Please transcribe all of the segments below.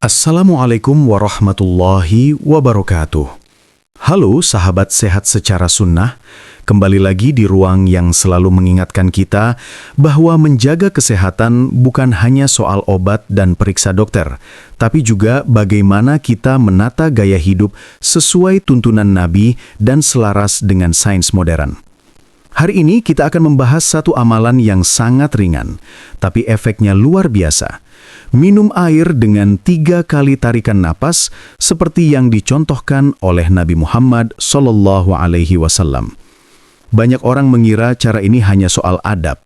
Assalamualaikum warahmatullahi wabarakatuh. Halo sahabat sehat secara sunnah, kembali lagi di ruang yang selalu mengingatkan kita bahwa menjaga kesehatan bukan hanya soal obat dan periksa dokter, tapi juga bagaimana kita menata gaya hidup sesuai tuntunan Nabi dan selaras dengan sains modern. Hari ini kita akan membahas satu amalan yang sangat ringan, tapi efeknya luar biasa. Minum air dengan 3 kali tarikan napas seperti yang dicontohkan oleh Nabi Muhammad SAW. Banyak orang mengira cara ini hanya soal adab.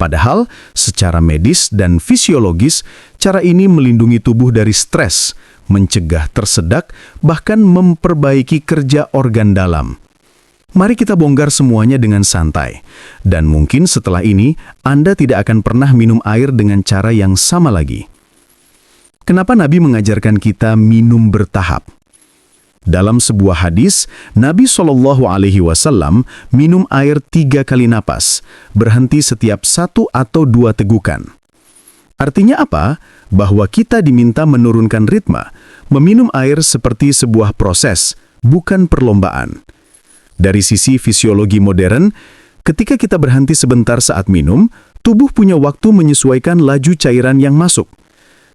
Padahal secara medis dan fisiologis, cara ini melindungi tubuh dari stres, mencegah tersedak, bahkan memperbaiki kerja organ dalam. Mari kita bongkar semuanya dengan santai. Dan mungkin setelah ini, Anda tidak akan pernah minum air dengan cara yang sama lagi. Kenapa Nabi mengajarkan kita minum bertahap? Dalam sebuah hadis, Nabi SAW minum air 3 kali napas, berhenti setiap 1 atau 2 tegukan. Artinya apa? Bahwa kita diminta menurunkan ritme, meminum air seperti sebuah proses, bukan perlombaan. Dari sisi fisiologi modern, ketika kita berhenti sebentar saat minum, tubuh punya waktu menyesuaikan laju cairan yang masuk.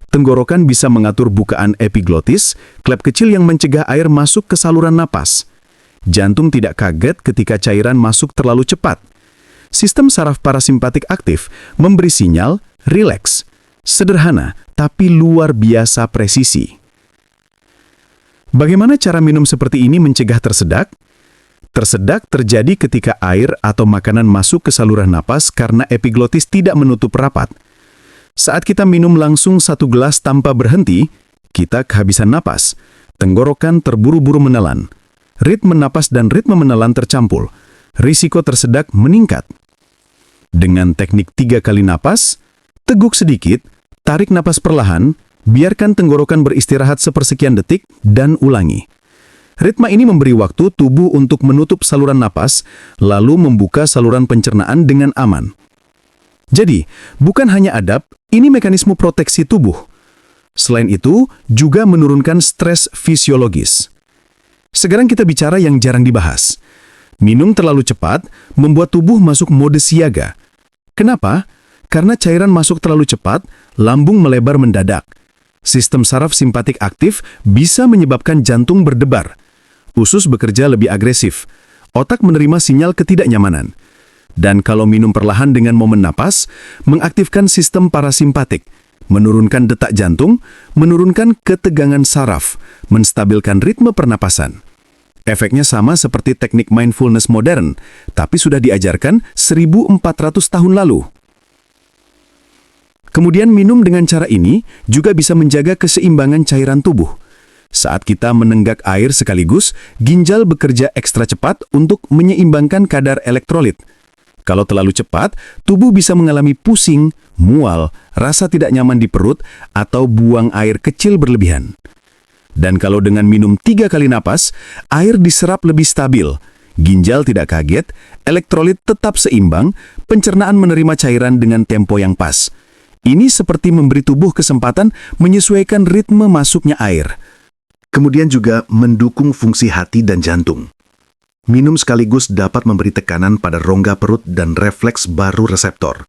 Tenggorokan bisa mengatur bukaan epiglotis, klep kecil yang mencegah air masuk ke saluran napas. Jantung tidak kaget ketika cairan masuk terlalu cepat. Sistem saraf parasimpatik aktif memberi sinyal rileks. Sederhana, tapi luar biasa presisi. Bagaimana cara minum seperti ini mencegah tersedak? Tersedak terjadi ketika air atau makanan masuk ke saluran napas karena epiglotis tidak menutup rapat. Saat kita minum langsung 1 gelas tanpa berhenti, kita kehabisan napas. Tenggorokan terburu-buru menelan. Ritme napas dan ritme menelan tercampur. Risiko tersedak meningkat. Dengan teknik 3 kali napas, teguk sedikit, tarik napas perlahan, biarkan tenggorokan beristirahat sepersekian detik, dan ulangi. Ritme ini memberi waktu tubuh untuk menutup saluran napas, lalu membuka saluran pencernaan dengan aman. Jadi, bukan hanya adab, ini mekanisme proteksi tubuh. Selain itu, juga menurunkan stres fisiologis. Sekarang kita bicara yang jarang dibahas. Minum terlalu cepat membuat tubuh masuk mode siaga. Kenapa? Karena cairan masuk terlalu cepat, lambung melebar mendadak. Sistem saraf simpatik aktif bisa menyebabkan jantung berdebar. Usus bekerja lebih agresif. Otak menerima sinyal ketidaknyamanan. Dan kalau minum perlahan dengan momen napas, mengaktifkan sistem parasimpatik, menurunkan detak jantung, menurunkan ketegangan saraf, menstabilkan ritme pernapasan. Efeknya sama seperti teknik mindfulness modern, tapi sudah diajarkan 1400 tahun lalu. Kemudian minum dengan cara ini juga bisa menjaga keseimbangan cairan tubuh. Saat kita menenggak air sekaligus, ginjal bekerja ekstra cepat untuk menyeimbangkan kadar elektrolit. Kalau terlalu cepat, tubuh bisa mengalami pusing, mual, rasa tidak nyaman di perut, atau buang air kecil berlebihan. Dan kalau dengan minum 3 kali napas, air diserap lebih stabil, ginjal tidak kaget, elektrolit tetap seimbang, pencernaan menerima cairan dengan tempo yang pas. Ini seperti memberi tubuh kesempatan menyesuaikan ritme masuknya air. Kemudian juga mendukung fungsi hati dan jantung. Minum sekaligus dapat memberi tekanan pada rongga perut dan refleks baru reseptor.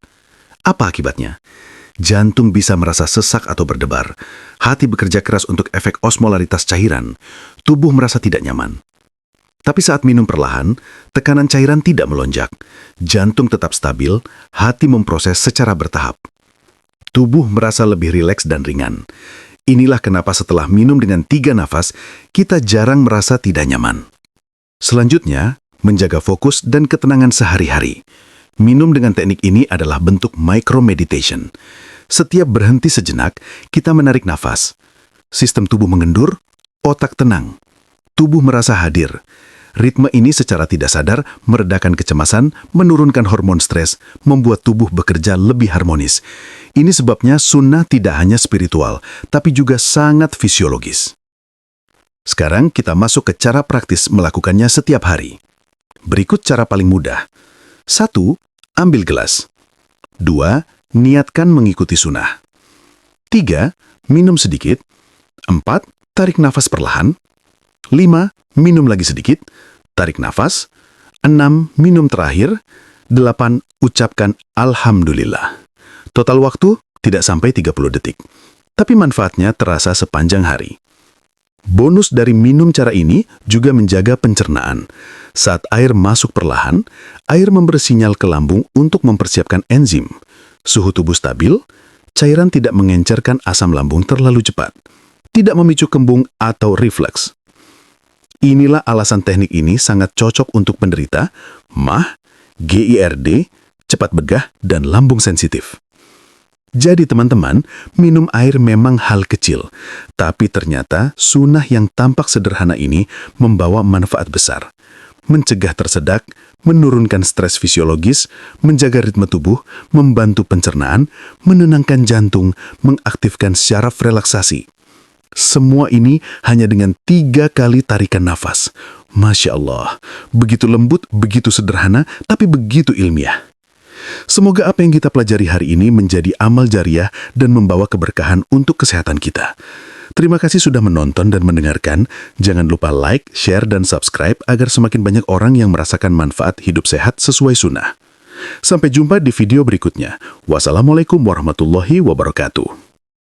Apa akibatnya? Jantung bisa merasa sesak atau berdebar. Hati bekerja keras untuk efek osmolaritas cairan. Tubuh merasa tidak nyaman. Tapi saat minum perlahan, tekanan cairan tidak melonjak. Jantung tetap stabil, hati memproses secara bertahap. Tubuh merasa lebih rileks dan ringan. Inilah kenapa setelah minum dengan 3 nafas, kita jarang merasa tidak nyaman. Selanjutnya, menjaga fokus dan ketenangan sehari-hari. Minum dengan teknik ini adalah bentuk micro-meditation. Setiap berhenti sejenak, kita menarik nafas. Sistem tubuh mengendur, otak tenang. Tubuh merasa hadir. Ritme ini secara tidak sadar meredakan kecemasan, menurunkan hormon stres, membuat tubuh bekerja lebih harmonis. Ini sebabnya sunnah tidak hanya spiritual, tapi juga sangat fisiologis. Sekarang kita masuk ke cara praktis melakukannya setiap hari. Berikut cara paling mudah. 1. Ambil gelas. 2. Niatkan mengikuti sunnah. 3. Minum sedikit. 4. Tarik nafas perlahan. 5. Minum lagi sedikit. Tarik nafas. 6. Minum terakhir. 8. Ucapkan Alhamdulillah. Total waktu tidak sampai 30 detik. Tapi manfaatnya terasa sepanjang hari. Bonus dari minum cara ini juga menjaga pencernaan. Saat air masuk perlahan, air memberi sinyal ke lambung untuk mempersiapkan enzim. Suhu tubuh stabil, cairan tidak mengencerkan asam lambung terlalu cepat, tidak memicu kembung atau refleks. Inilah alasan teknik ini sangat cocok untuk penderita MAH, GIRD, cepat begah, dan lambung sensitif. Jadi teman-teman, minum air memang hal kecil, tapi ternyata sunnah yang tampak sederhana ini membawa manfaat besar. Mencegah tersedak, menurunkan stres fisiologis, menjaga ritme tubuh, membantu pencernaan, menenangkan jantung, mengaktifkan syaraf relaksasi. Semua ini hanya dengan 3 kali tarikan nafas. Masya Allah, begitu lembut, begitu sederhana, tapi begitu ilmiah. Semoga apa yang kita pelajari hari ini menjadi amal jariah dan membawa keberkahan untuk kesehatan kita. Terima kasih sudah menonton dan mendengarkan. Jangan lupa like, share, dan subscribe agar semakin banyak orang yang merasakan manfaat hidup sehat sesuai sunnah. Sampai jumpa di video berikutnya. Wassalamualaikum warahmatullahi wabarakatuh.